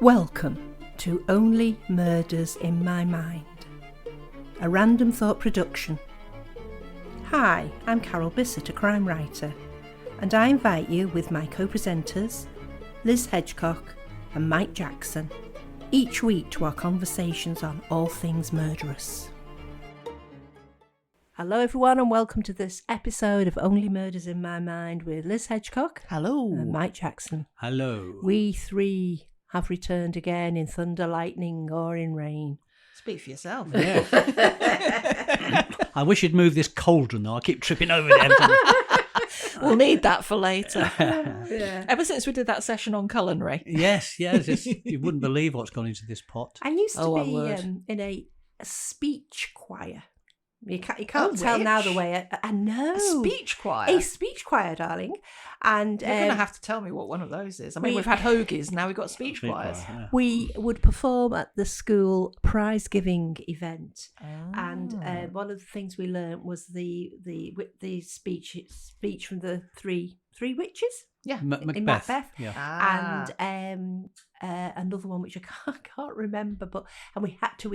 Welcome to Only Murders in My Mind, a Random Thought production. Hi, I'm Carol Bissett, a crime writer, and I invite you with my co-presenters, Liz Hedgecock and Mike Jackson, each week to our conversations on all things murderous. Hello everyone and welcome to this episode of Only Murders in My Mind with Liz Hedgecock. Hello. And Mike Jackson. Hello. We three have returned again in thunder, lightning or in rain. Speak for yourself. Yeah. I wish you'd move this cauldron though. I keep tripping over it. We'll need that for later. Yeah. Ever since we did that session on culinary. Yes. You wouldn't believe what's gone into this pot. I used to Oh, I be would. in a speech choir. You can't tell now the way I know. A speech choir. A speech choir, darling. And You're going to have to tell me what one of those is. I mean, we've had hoagies, now we've got speech choirs. Yeah. we would perform at the school prize-giving event. And one of the things we learnt was the speech from the three witches. Yeah. In Macbeth. Macbeth. Yeah. And another one which I can't remember, and we had to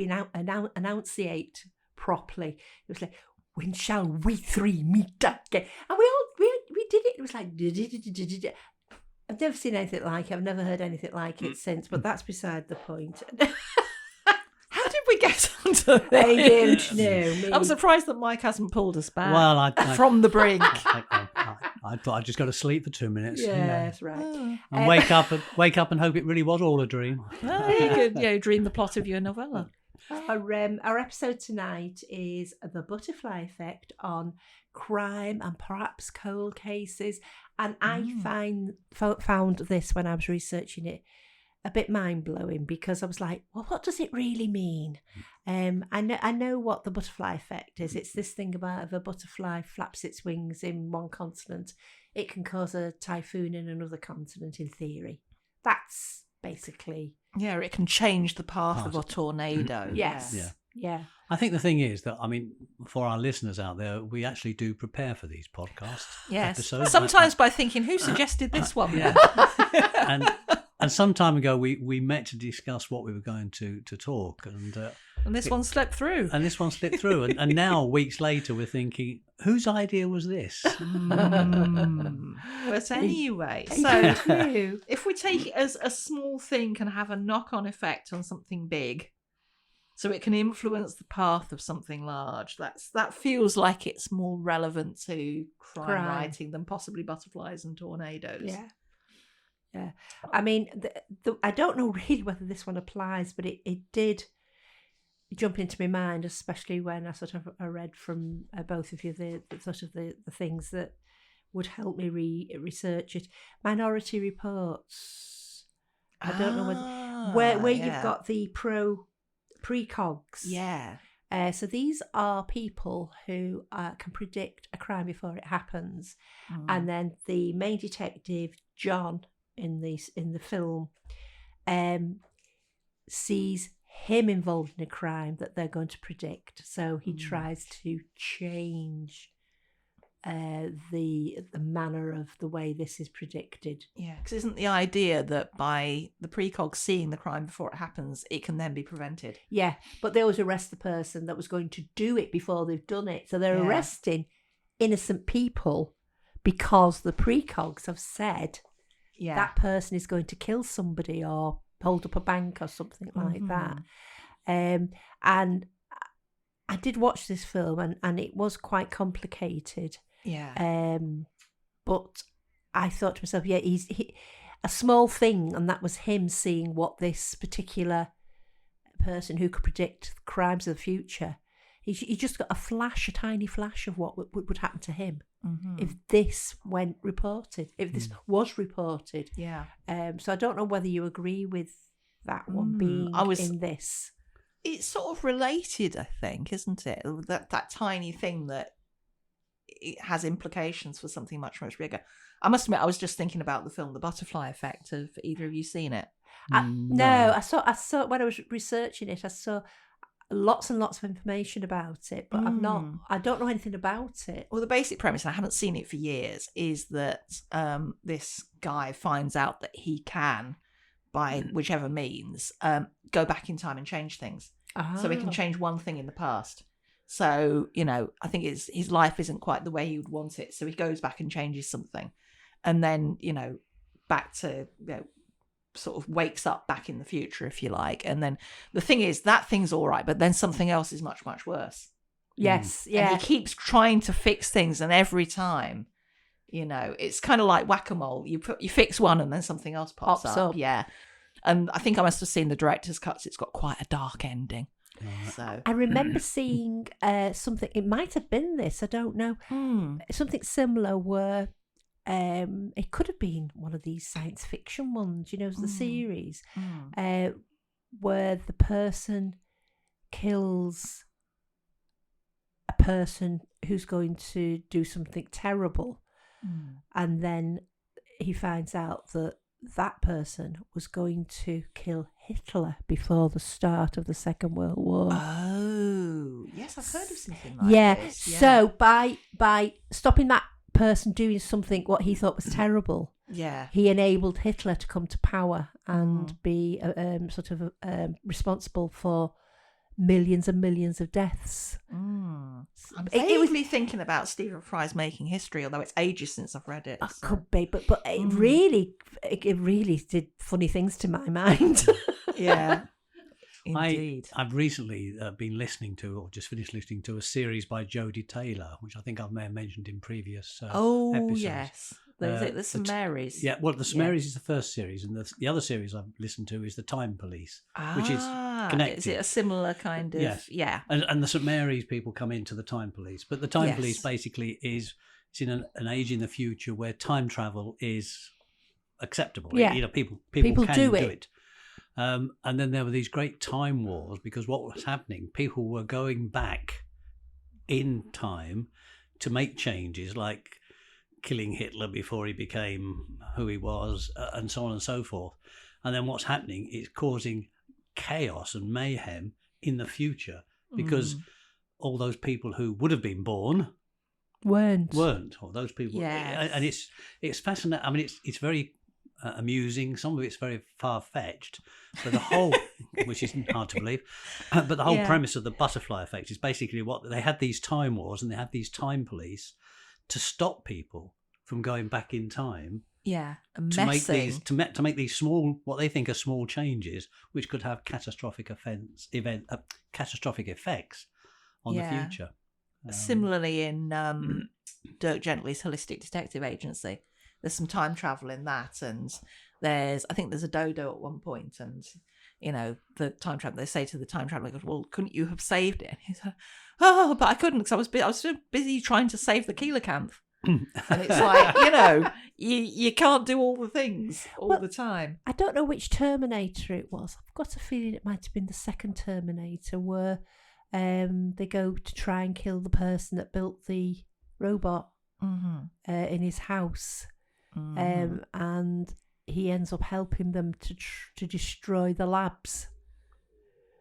enunciate properly. It was like, when shall we three meet again? And we did it. It was like, I've never seen anything like it. I've never heard anything like it since, but that's beside the point. How did we get onto I this? don't know. Me. I'm surprised that Mike hasn't pulled us back Well, I from the brink. I thought I'd just go to sleep for 2 minutes. Yes, right. And wake up and hope it really was all a dream. Well, you could dream the plot of your novella. Our episode tonight is the butterfly effect on crime and perhaps cold cases. And I found this when I was researching it a bit mind-blowing, because I was like, well, what does it really mean? I know what the butterfly effect is. It's this thing about if a butterfly flaps its wings in one continent, it can cause a typhoon in another continent, in theory. That's basically... Yeah, it can change the path of a tornado. Yes. Yeah. I think the thing is that, I mean, for our listeners out there, we actually do prepare for these podcast episodes. Sometimes by thinking, who suggested this one? Yeah. And some time ago, we met to discuss what we were going to talk. And this one slipped through. And this one slipped through. And now, weeks later, we're thinking, whose idea was this? But anyway, so if we take it as a small thing can have a knock-on effect on something big, so it can influence the path of something large, that feels like it's more relevant to crime writing than possibly butterflies and tornadoes. Yeah. I mean, I don't know really whether this one applies, but it did jump into my mind, especially when I read from both of you the things that would help me research it. Minority Reports. I don't know where you've got the precogs. Yeah. So these are people who can predict a crime before it happens, and then the main detective John in the film sees him involved in a crime that they're going to predict. So he tries to change the manner of the way this is predicted. Yeah, because isn't the idea that by the precog seeing the crime before it happens, it can then be prevented? Yeah, but they always arrest the person that was going to do it before they've done it. So they're arresting innocent people because the precogs have said that person is going to kill somebody or hold up a bank or something like that. And I did watch this film and it was quite complicated. Yeah. But I thought to myself, he a small thing, and that was him seeing what this particular person who could predict crimes of the future. He just got a tiny flash of what would happen to him if this went reported, if this was reported. Yeah. So I don't know whether you agree with that one being in this. It's sort of related, I think, isn't it? That tiny thing that it has implications for something much, much bigger. I must admit, I was just thinking about the film The Butterfly Effect. Have either of you seen it? No, I saw when I was researching it, I saw lots and lots of information about it, but I don't know anything about it. Well, the basic premise, and I haven't seen it for years, is that this guy finds out that he can by whichever means, go back in time and change things. So he can change one thing in the past. So, I think his life isn't quite the way he would want it. So he goes back and changes something. And then, back to, sort of wakes up back in the future, if you like. And then the thing is, that thing's all right, but then something else is much, much worse. Yes, yeah. And he keeps trying to fix things, and every time, it's kind of like whack-a-mole. You fix one, and then something else pops up. Yeah, and I think I must have seen the director's cuts. It's got quite a dark ending. So I remember seeing something. It might have been this. I don't know. Something similar where it could have been one of these science fiction ones. The series where the person kills a person who's going to do something terrible, and then he finds out that that person was going to kill Hitler before the start of the Second World War. Oh, yes, I've heard of something like this. Yeah. So by stopping that person doing something what he thought was terrible, he enabled Hitler to come to power and be sort of responsible for millions and millions of deaths. I'm vaguely thinking about Stephen Fry's Making History, although it's ages since I've read it. So. Could be, but it really did funny things to my mind. Yeah, indeed. I've recently been listening to, or just finished listening to, a series by Jodie Taylor, which I think I may have mentioned in previous episodes. Yes. The Summaries. Well, the Summaries is the first series, and the other series I've listened to is the Time Police, which is connected. Is it a similar kind of? Yeah. And the Summaries people come into the Time Police, but the Time Police basically is it's in an age in the future where time travel is acceptable. Yeah. People can do it. And then there were these great time wars because what was happening, people were going back in time to make changes, like killing Hitler before he became who he was, and so on and so forth. And then what's happening is causing chaos and mayhem in the future because all those people who would have been born weren't, or those people. Yes. And it's fascinating. I mean, it's very amusing. Some of it's very far-fetched, but the whole, which is hard to believe, but the whole premise of the butterfly effect is basically what they had these time wars and they had these time police to stop people from going back in time. Yeah, to make these small, what they think are small changes, which could have catastrophic effects on the future. Similarly, in Dirk Gently's Holistic Detective Agency, there's some time travel in that, and I think there's a dodo at one point, and the time traveler, they say to the time traveler, goes, "Well, couldn't you have saved it?" And he's like, "Oh, but I couldn't because I was so busy trying to save the Keelerkampf." And it's like, you can't do all the things all the time. I don't know which Terminator it was. I've got a feeling it might have been the second Terminator where they go to try and kill the person that built the robot in his house. And he ends up helping them to destroy the labs.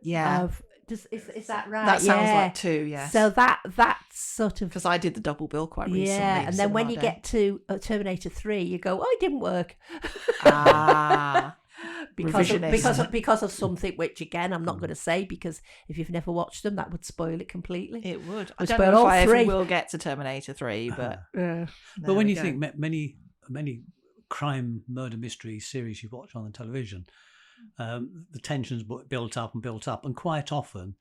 Yeah. Is that right? That sounds like two, yes. So that's sort of... Because I did the double bill quite recently. Yeah, and then when you get to Terminator 3, you go, it didn't work. because of something which, again, I'm not going to say, because if you've never watched them, that would spoil it completely. It would. I don't know if I ever will get to Terminator 3, but... But when you think many crime, murder, mystery series you've watched on the television... the tensions built up, and quite often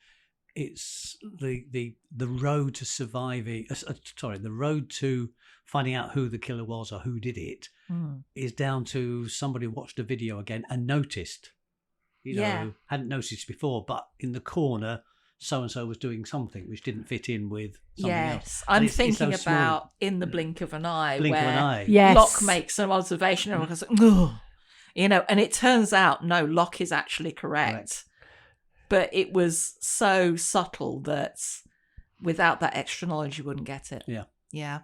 it's the road to surviving. The road to finding out who the killer was or who did it is down to somebody watched a video again and noticed. Hadn't noticed before, but in the corner, so and so was doing something which didn't fit in with something else. Yes, I'm thinking about In the Blink of an Eye, where Yes. Locke makes an observation and everyone goes, "Ugh." And it turns out, no, Locke is actually correct. But it was so subtle that without that extra knowledge, you wouldn't get it. Yeah. I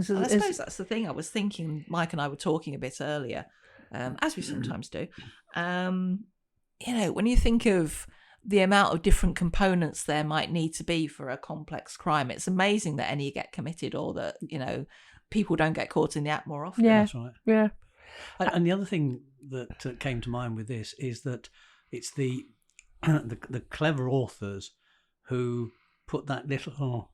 suppose that's the thing I was thinking. Mike and I were talking a bit earlier, as we sometimes do. When you think of the amount of different components there might need to be for a complex crime, it's amazing that any get committed or that, people don't get caught in the act more often. Yeah. That's right. Yeah. And the other thing that came to mind with this is that it's the the clever authors who put that little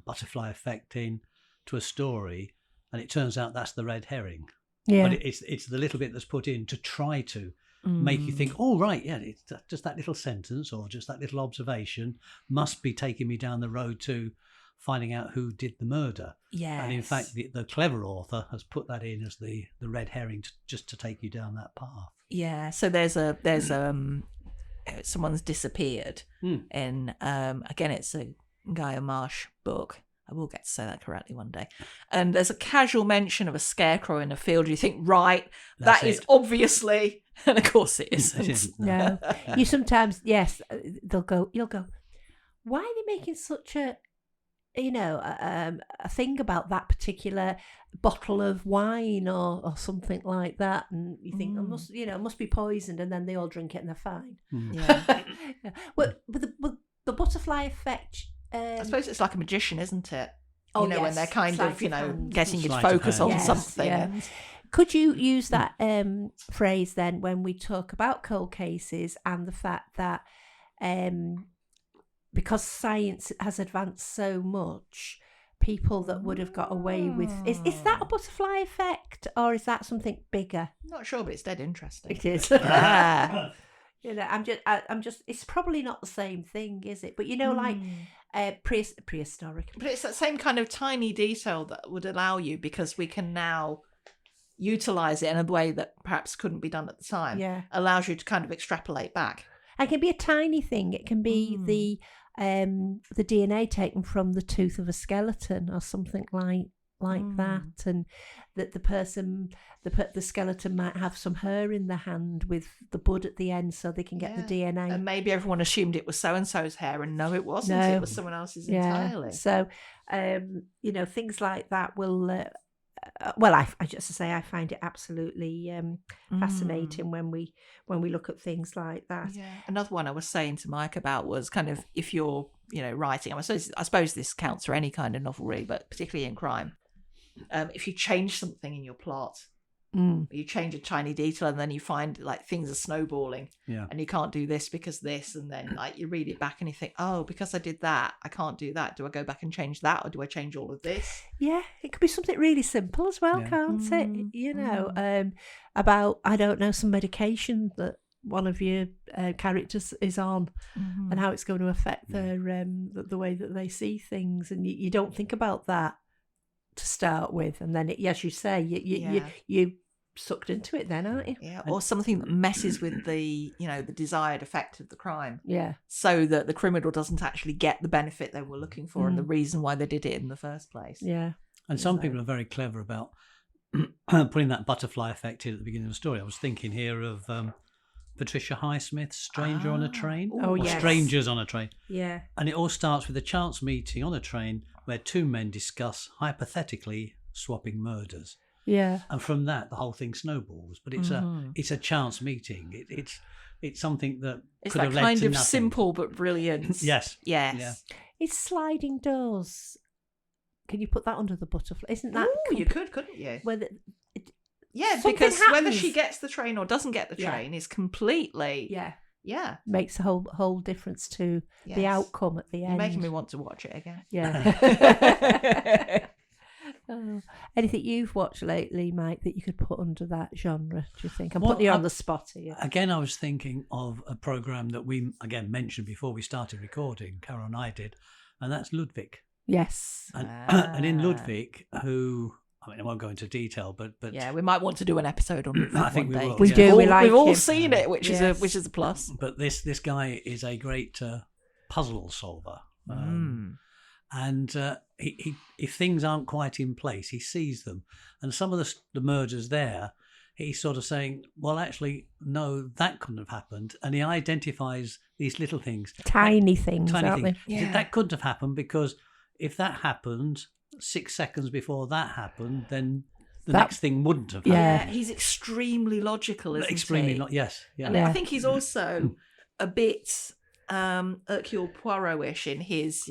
butterfly effect in to a story, and it turns out that's the red herring. Yeah. But it's the little bit that's put in to try to make you think, oh, right, yeah, it's just that little sentence or just that little observation must be taking me down the road to finding out who did the murder. Yes. And in fact, the clever author has put that in as the red herring just to take you down that path. Yeah. So there's someone's disappeared in again, it's a Gaia Marsh book. I will get to say that correctly one day. And there's a casual mention of a scarecrow in a field. You think, right, that is obviously, and of course it isn't. No. You sometimes, yes, you'll go, why are they making such a thing about that particular bottle of wine or something like that? And you think, it must be poisoned, and then they all drink it and they're fine. Yeah. Well, but the butterfly effect, I suppose it's like a magician, isn't it? When they're kind sleight of, of hand. getting you to Sleight of focus on hand. something. Yeah. Could you use that phrase then when we talk about cold cases and the fact that because science has advanced so much, people that would have got away with is that a butterfly effect or is that something bigger? I'm not sure, but it's dead interesting. It is. Yeah. I'm just. It's probably not the same thing, is it? But like prehistoric. But it's that same kind of tiny detail that would allow you, because we can now utilize it in a way that perhaps couldn't be done at the time. Yeah. Allows you to kind of extrapolate back. It can be a tiny thing. It can be the DNA taken from the tooth of a skeleton or something like that, and that the skeleton might have some hair in the hand with the bud at the end, so they can get the DNA. And maybe everyone assumed it was so and so's hair, and no, it wasn't. No. It was someone else's entirely. So, things like that will. I just to say, I find it absolutely fascinating when we look at things like that. Yeah. Another one I was saying to Mike about was kind of if you're writing. I suppose this counts for any kind of novel, really, but particularly in crime. If you change something in your plot, you change a tiny detail, and then you find like things are snowballing, and you can't do this because this, and then like you read it back and you think, oh, because I did that, I can't do that. Do I go back and change that, or do I change all of this? Yeah, it could be something really simple as well, can't it? About I don't know, some medication that one of your characters is on, and how it's going to affect their the way that they see things, and you don't think about that to start with, and then as you say, you sucked into it then, aren't you? Yeah, or something that messes with the the desired effect of the crime. Yeah, so that the criminal doesn't actually get the benefit they were looking for and the reason why they did it in the first place. Yeah, and some people are very clever about putting that butterfly effect in at the beginning of the story. I was thinking here of Patricia Highsmith's Stranger on a Train. Oh, or yes. Strangers on a Train. Yeah. And it all starts with a chance meeting on a train where two men discuss hypothetically swapping murders. Yeah. And from that, the whole thing snowballs. But it's a chance meeting. It's something that it's could that have led kind to of nothing. simple but brilliant. Yes. Yes. Yeah. It's sliding doors. Can you put that under the butterfly? Isn't that? You could, couldn't you? Whether because happens. whether she gets the train or doesn't get the train is completely makes a whole difference to the outcome at the end. You're making me want to watch it again. Yeah. Anything you've watched lately, Mike, that you could put under that genre, do you think? I'm putting you on the spot here. Again, I was thinking of a programme that we, again, mentioned before we started recording, Carol and I did, and that's Ludwig. Yes. And in Ludwig, who... I mean, I won't go into detail, but yeah, we might want to do an episode on Ludwig. I think one we day. will. We do. We've all him. seen it, which is a plus. But this guy is a great puzzle solver, and he if things aren't quite in place, he sees them, and some of the murders there, he's sort of saying, well, actually, no, that couldn't have happened, and he identifies these little things, tiny things, aren't they? Yeah. That couldn't have happened because if that happened 6 seconds before that happened, then the next thing wouldn't have happened. Yeah, he's extremely logical, isn't he? Yes. Yeah. And I think he's also a bit Hercule Poirot-ish in his,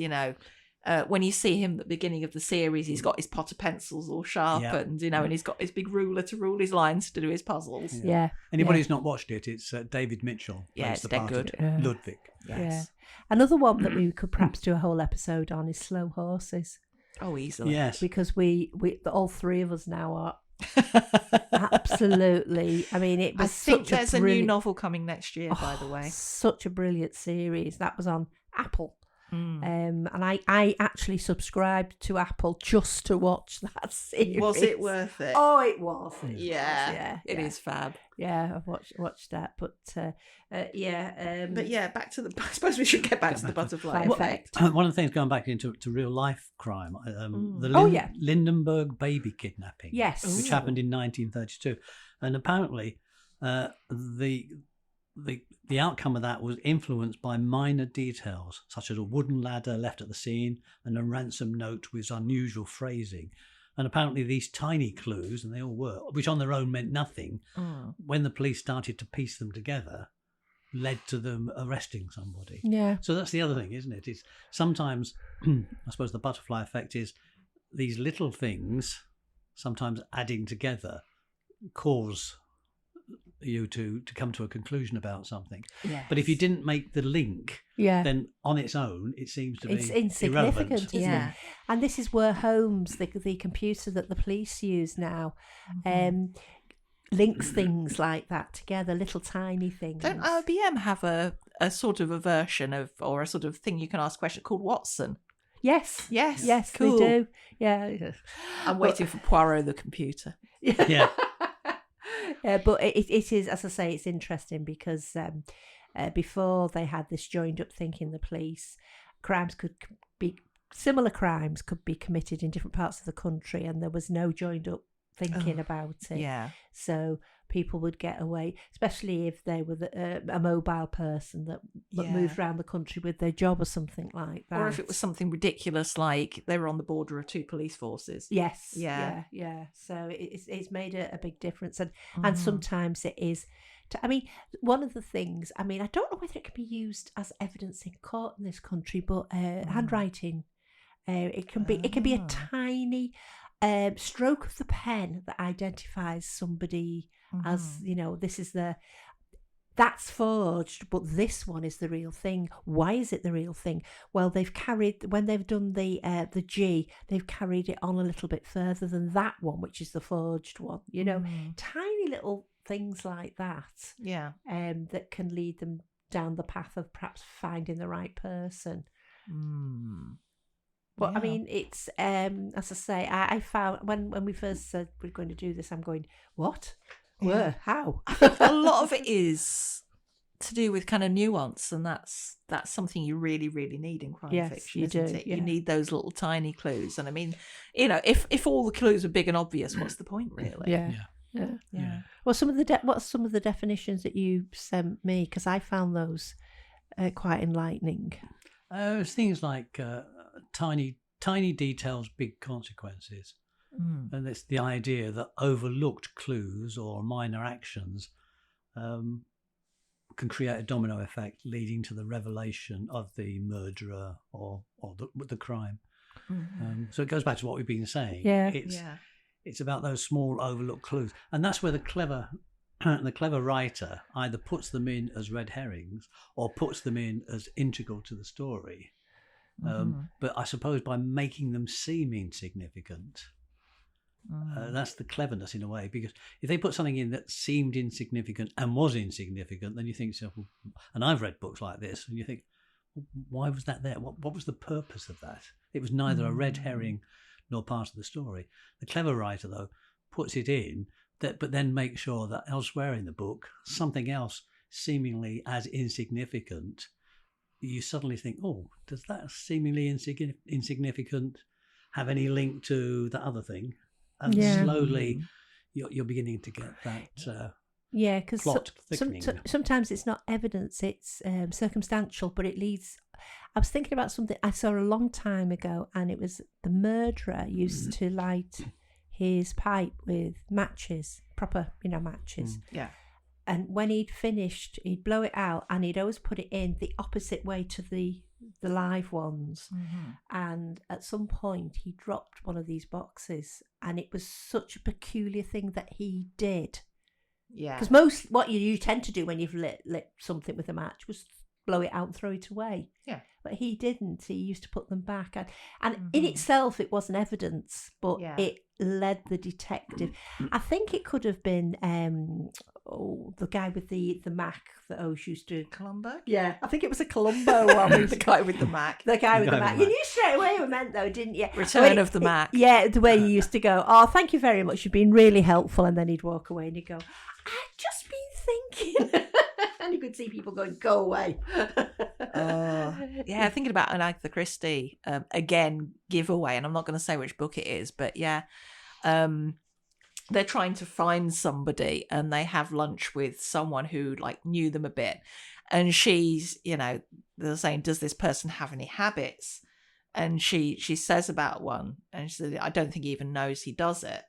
when you see him at the beginning of the series, he's got his pot of pencils all sharpened, and he's got his big ruler to rule his lines to do his puzzles. Yeah. Anybody who's not watched it, it's David Mitchell. Yeah, plays it's the part good. of Ludwig. Yes. Yeah. Another one that we could perhaps do a whole episode on is Slow Horses. Oh, easily. Yes. Because we all three of us now are absolutely. I mean, it was. I think such there's a new novel coming next year, by the way. Such a brilliant series. That was on Apple. Mm. And I actually subscribed to Apple just to watch that series. Was it worth it? Oh, it was. It is fab. Yeah, I've watched that, but yeah. But yeah, back to the. I suppose we should get back to the butterfly Well, effect. One of the things going back into real life crime, the Lindenberg baby kidnapping, Yes, which happened in 1932, and apparently the outcome of that was influenced by minor details, such as a wooden ladder left at the scene and a ransom note with unusual phrasing. And apparently these tiny clues, and they all were, which on their own meant nothing, when the police started to piece them together, led to them arresting somebody. Yeah. So that's the other thing, isn't it? It's sometimes, I suppose the butterfly effect is these little things, sometimes adding together, cause you to come to a conclusion about something. Yes. But if you didn't make the link, then on its own it seems to be it's insignificant, irrelevant. isn't it? And this is where Holmes, the computer that the police use now, links things like that together, little tiny things. Don't IBM have a sort of a version of, or a sort of thing you can ask a question called Watson? Yes, cool. they do. Yeah, I'm waiting for Poirot the computer. Yeah. But it is, as I say, it's interesting because before they had this joined up thinking, the police, similar crimes could be committed in different parts of the country, and there was no joined up thinking about it. Yeah. So people would get away, especially if they were a mobile person that moved around the country with their job or something like that. Or if it was something ridiculous like they were on the border of two police forces. Yes. Yeah. So it's made a big difference. And sometimes it is. One of the things, I don't know whether it can be used as evidence in court in this country, but handwriting, it can be a tiny stroke of the pen that identifies somebody as, that's forged, but this one is the real thing. Why is it the real thing? Well, when they've done the G, they've carried it on a little bit further than that one, which is the forged one. Tiny little things like that. Yeah. That can lead them down the path of perhaps finding the right person. But it's as I say, I found when we first said we're going to do this, I'm going, what? Where? How? A lot of it is to do with kind of nuance, and that's something you really, really need in crime fiction. Isn't it? You need those little tiny clues. And if all the clues are big and obvious, what's the point, really? Yeah. Well, what's some of the definitions that you sent me? Because I found those quite enlightening. Things like tiny details, big consequences. And it's the idea that overlooked clues or minor actions can create a domino effect, leading to the revelation of the murderer or the crime. So it goes back to what we've been saying. It's about those small overlooked clues, and that's where the clever writer either puts them in as red herrings or puts them in as integral to the story. But I suppose by making them seem insignificant, that's the cleverness in a way, because if they put something in that seemed insignificant and was insignificant, then you think to yourself, and I've read books like this, and you think, why was that there? What was the purpose of that? It was neither a red herring nor part of the story. The clever writer, though, puts it in, but then makes sure that elsewhere in the book, something else seemingly as insignificant, you suddenly think, oh, does that seemingly insignificant have any link to the other thing? And slowly you're beginning to get that because plot thickening. Sometimes it's not evidence, it's circumstantial, but it leads... I was thinking about something I saw a long time ago, and it was the murderer used to light his pipe with matches, proper, matches. and when he'd finished, he'd blow it out, and he'd always put it in the opposite way to the live ones. And at some point, he dropped one of these boxes, and it was such a peculiar thing that he did. Yeah. Because what you tend to do when you've lit something with a match was blow it out and throw it away. Yeah. But he didn't. He used to put them back. And in itself, it wasn't evidence, but it led the detective. I think it could have been the guy with the Mac that always used to... Columbo? Yeah, I think it was a Columbo one. The guy with the Mac. The guy with the Mac. You knew straight away what it meant, though, didn't you? Return of the Mac. Yeah, the way you used to go, oh, thank you very much, you've been really helpful. And then he'd walk away and he'd go, I've just been thinking. And you could see people going, go away. Yeah, thinking about an Agatha Christie, again, giveaway, and I'm not going to say which book it is, but yeah, they're trying to find somebody, and they have lunch with someone who like knew them a bit, and she's, they're saying, does this person have any habits? And she says about one, and she said, I don't think he even knows he does it.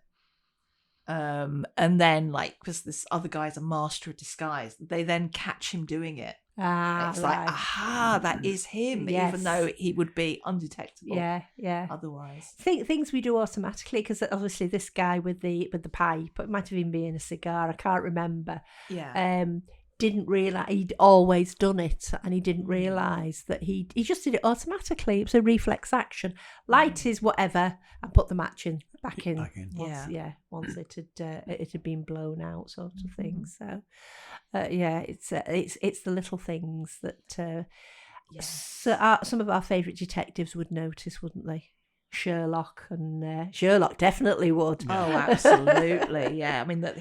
And then, because this other guy's a master of disguise, they then catch him doing it. It's like, aha, that is him, even though he would be undetectable. Yeah. Otherwise, things we do automatically, because obviously this guy with the pipe, it might have even been a cigar. I can't remember. Yeah. Didn't realise he'd always done it, and he didn't realise that he just did it automatically. It was a reflex action. Light is whatever, and put the match back in. Once it had been blown out, sort of thing. So, it's the little things that some of our favourite detectives would notice, wouldn't they? Sherlock definitely would. Oh, absolutely. Yeah, I mean that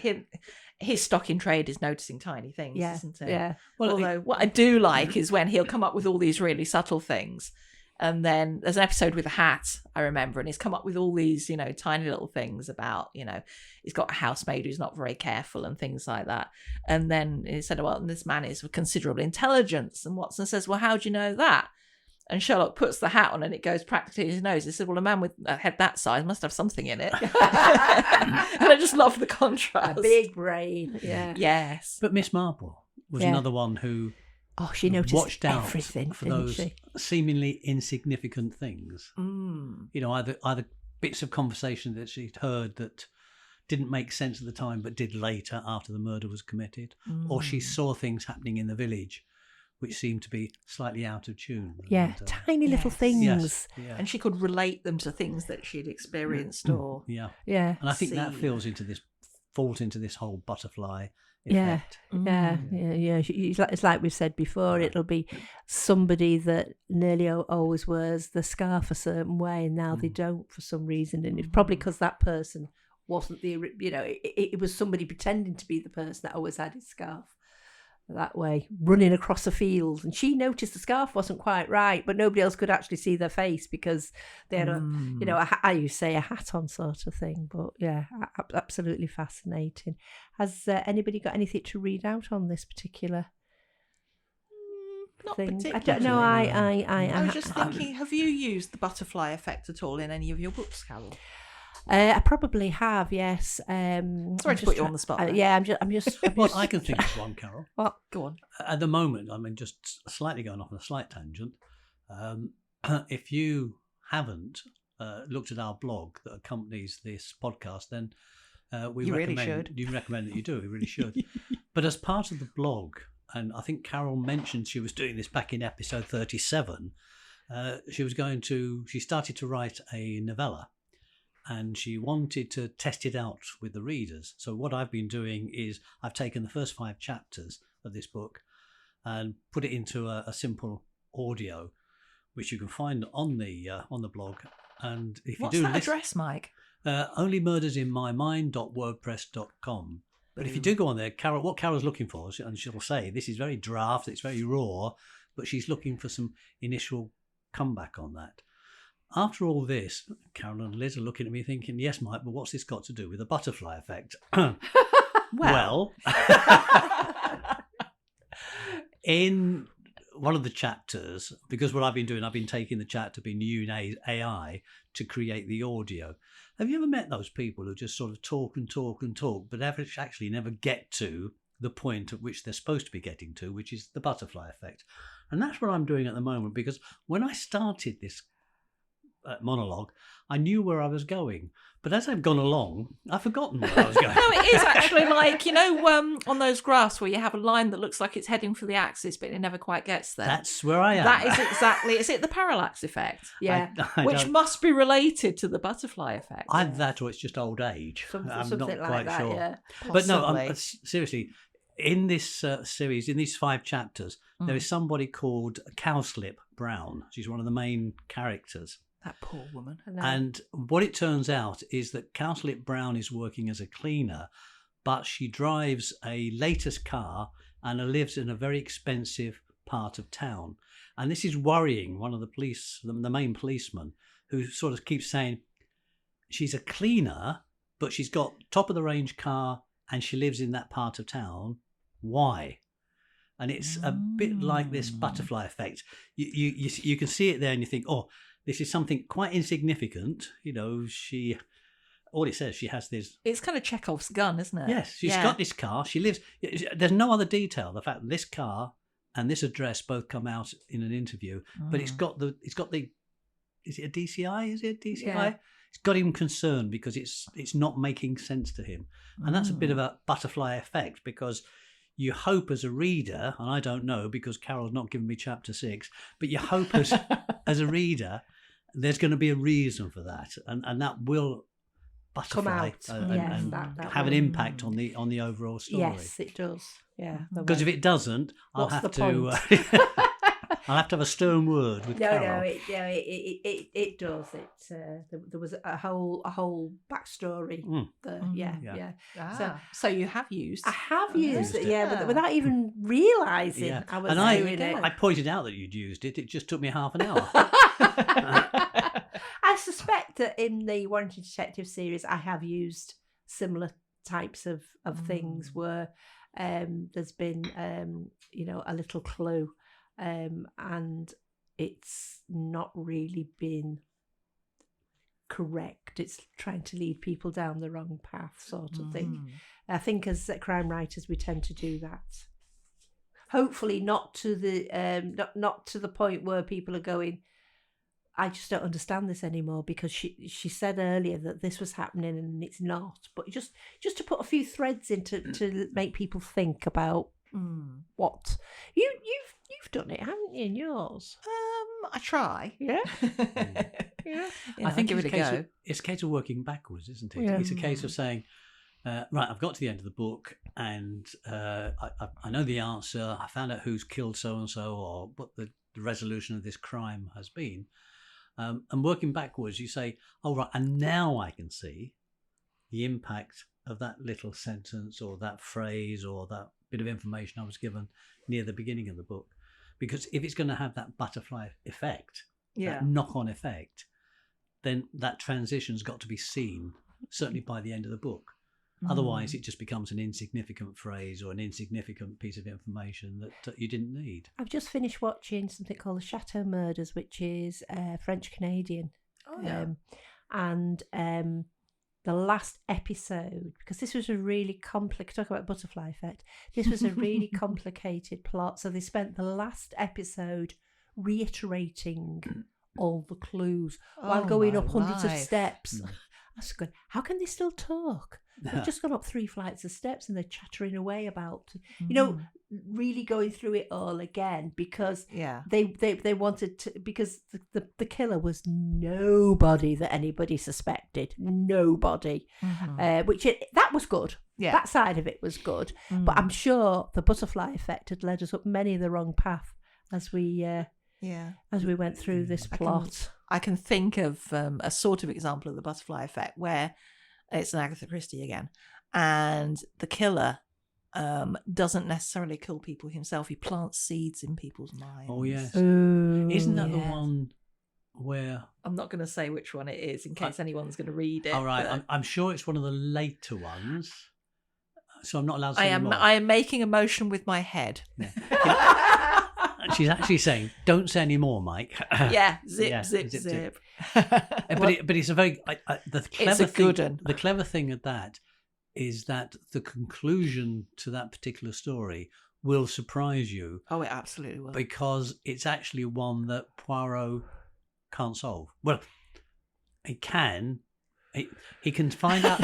his stock in trade is noticing tiny things, isn't it? Yeah. Well, although what I do like is when he'll come up with all these really subtle things, and then there's an episode with a hat, I remember, and he's come up with all these, tiny little things about, he's got a housemaid who's not very careful and things like that. And then he said, well, this man is of considerable intelligence. And Watson says, well, how do you know that? And Sherlock puts the hat on and it goes practically to his nose. He said, well, a man with a head that size must have something in it. And I just love the contrast. A big brain. Yeah. Yes. But Miss Marple was another one who she noticed watched out everything for those seemingly insignificant things. Either bits of conversation that she'd heard that didn't make sense at the time but did later after the murder was committed, or she saw things happening in the village which seemed to be slightly out of tune. Yeah, and, tiny little things. Yes, yeah. And she could relate them to things that she'd experienced or... Yeah. And I think that falls into this whole butterfly effect. Yeah. It's like we've said before, it'll be somebody that nearly always wears the scarf a certain way, and now they don't for some reason. And it's probably because that person wasn't it was somebody pretending to be the person that always had his scarf that way, running across a field, and she noticed the scarf wasn't quite right, but nobody else could actually see their face because they had I used to say a hat on, sort of thing. But yeah, absolutely fascinating. Has anybody got anything to read out on this particular not thing? Particularly. I don't know. I was just thinking, have you used the butterfly effect at all in any of your books, Carol? I probably have, yes. Sorry to put you on the spot. I'm just. Well, I can think of one, Carol. What? Go on. At the moment, just slightly going off on a slight tangent. If you haven't looked at our blog that accompanies this podcast, then you recommend that you do. You really should. But as part of the blog, and I think Carol mentioned she was doing this back in episode 37. She started to write a novella. And she wanted to test it out with the readers. So what I've been doing is I've taken the first 5 chapters of this book and put it into a simple audio, which you can find on the blog. And if What's you do that address, Mike? onlymurdersinmymind.wordpress.com. But if you do go on there, what Carol's looking for, and she'll say this is very draft, it's very raw, but she's looking for some initial comeback on that. After all this, Carol and Liz are looking at me thinking, yes, Mike, but what's this got to do with the butterfly effect? Well, in one of the chapters, because what I've been taking the chat to be using AI to create the audio. Have you ever met those people who just sort of talk and talk and talk, but actually never get to the point at which they're supposed to be getting to, which is the butterfly effect. And that's what I'm doing at the moment, because when I started this monologue, I knew where I was going. But as I've gone along, I've forgotten where I was going. No, it is actually like, on those graphs where you have a line that looks like it's heading for the axis, but it never quite gets there. That's where I am. That is exactly, is it the parallax effect? Yeah. I Which don't- must be related to the butterfly effect. Either that or it's just old age. I'm Something not like quite that, sure. yeah. But no, Possibly. seriously, in this series, in these 5 chapters, there is somebody called Cowslip Brown. She's one of the main characters. That poor woman. And what it turns out is that Cowslip Brown is working as a cleaner, but she drives a latest car and lives in a very expensive part of town. And this is worrying one of the police, the main policeman, who sort of keeps saying she's a cleaner, but she's got top of the range car and she lives in that part of town. Why? And it's a bit like this butterfly effect. You can see it there and you think, oh, this is something quite insignificant. All it says, she has this. It's kind of Chekhov's gun, isn't it? Yes, she's got this car. She lives. There's no other detail. The fact that this car and this address both come out in an interview, but it's got the. Is it a DCI? Is it a DCI? Yeah. It's got him concerned because it's not making sense to him, and that's a bit of a butterfly effect, because you hope as a reader, and I don't know because Carol's not given me chapter 6, but you hope as a reader, there's going to be a reason for that, and that will butterfly Come out. and that have an will. impact on the overall story. Yes, it does. Yeah. Because if it doesn't, I'll What's have the to. I'll have to have a stern word with No, Carol. it does. There was a whole backstory. There. Yeah. So you have used. I have used it, yeah. but without even realising Yeah. I was And doing I it. pointed out that you'd used it. It just took me half an hour. I suspect that in the Warrington Detective series, I have used similar types of things where there's been a little clue, and it's not really been correct. It's trying to lead people down the wrong path, sort of thing. I think as crime writers, we tend to do that. Hopefully, not to the not to the point where people are going, I just don't understand this anymore, because she said earlier that this was happening and it's not. But just to put a few threads in to make people think about what you've done it, haven't you, in yours? I try. Yeah. Yeah. I think give it a go. It's a case of working backwards, isn't it? Yeah. It's a case of saying, right, I've got to the end of the book and I know the answer. I found out who's killed so-and-so or what the resolution of this crime has been. And working backwards, you say, oh, right, and now I can see the impact of that little sentence or that phrase or that bit of information I was given near the beginning of the book. Because if it's going to have that butterfly effect, that knock-on effect, then that transition's got to be seen, certainly by the end of the book. Otherwise, it just becomes an insignificant phrase or an insignificant piece of information that you didn't need. I've just finished watching something called The Chateau Murders, which is French-Canadian. Oh, yeah. And the last episode, because this was a really complicated, talk about butterfly effect, this was a really complicated plot. So they spent the last episode reiterating all the clues while going up hundreds of steps. I was going, how can they still talk? They've just gone up 3 flights of steps and they're chattering away about, really going through it all again, because they wanted to, because the killer was nobody that anybody suspected, nobody, that was good. Yeah. That side of it was good, but I'm sure the butterfly effect had led us up many the wrong path as we went through this plot. I can think of a sort of example of the butterfly effect where it's an Agatha Christie again, and the killer doesn't necessarily kill people himself. He plants seeds in people's minds. Oh, yes. Ooh, Isn't that the one where... I'm not going to say which one it is in case anyone's going to read it. All right, but I'm sure it's one of the later ones, so I'm not allowed to say more. I am making a motion with my head. She's actually saying, don't say any more, Mike. Zip. But it's a very... the clever It's a good one. The clever thing at that is that the conclusion to that particular story will surprise you. Oh, it absolutely will. Because it's actually one that Poirot can't solve. Well, he can. He can find out.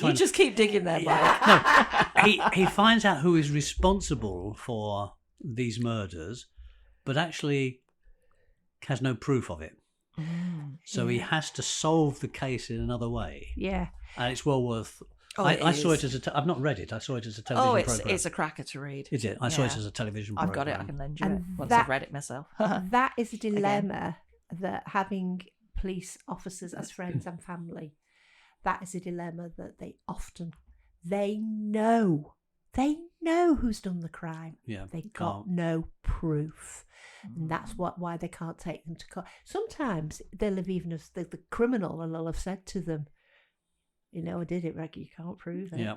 You just keep digging there, Mike. No, he finds out who is responsible for these murders, but actually has no proof of it. So he has to solve the case in another way. Yeah. And it's well worth... Oh, I saw it as a... I've not read it. I saw it as a television programme. It's a cracker to read. Is it? I saw it as a television programme. I've got it. I can lend you And it once I've read it myself. That is a dilemma that having police officers as friends and family, that is a dilemma that they know who's done the crime. Yeah, they got no proof. And that's why they can't take them to court. Sometimes they'll have even the criminal, and they'll have said to them, I did it, Reggie, you can't prove it. Yeah.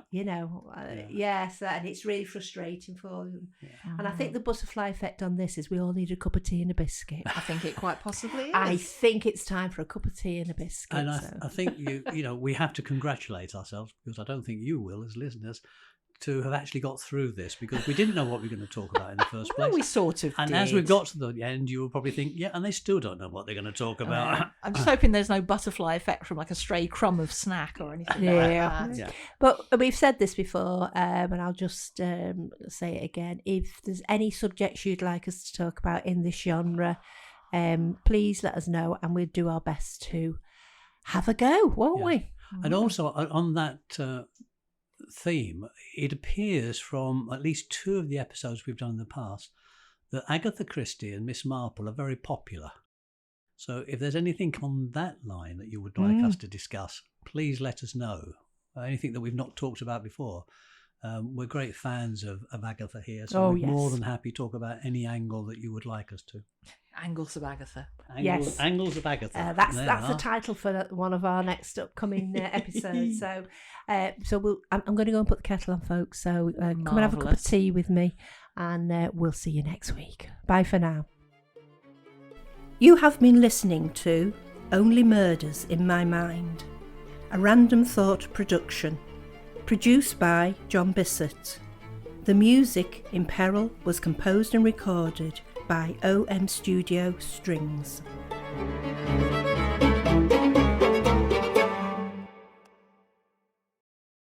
Yes, and it's really frustrating for them. Yeah. And I Mm. think the butterfly effect on this is we all need a cup of tea and a biscuit. I think it quite possibly is. I think it's time for a cup of tea and a biscuit. And I think we have to congratulate ourselves, because I don't think you will, as listeners, to have actually got through this, because we didn't know what we were going to talk about in the first place. We sort of and did. as we've got to the end, you will probably think, and they still don't know what they're going to talk about. I'm just hoping there's no butterfly effect from like a stray crumb of snack or anything like that. Yeah. But we've said this before, and I'll just say it again. If there's any subjects you'd like us to talk about in this genre, please let us know, and we'll do our best to have a go, won't we? And also on that theme, it appears from at least 2 of the episodes we've done in the past that Agatha Christie and Miss Marple are very popular. So if there's anything on that line that you would like us to discuss, please let us know. Anything that we've not talked about before. We're great fans of Agatha here, so we're more than happy to talk about any angle that you would like us to. Angles of Agatha. Angles of Agatha. That's the title for one of our next upcoming episodes. So I'm going to go and put the kettle on, folks. So come and have a cup of tea with me, and we'll see you next week. Bye for now. You have been listening to Only Murders in My Mind, a Random Thought production, produced by John Bissett. The music in Peril was composed and recorded by OM Studio Strings.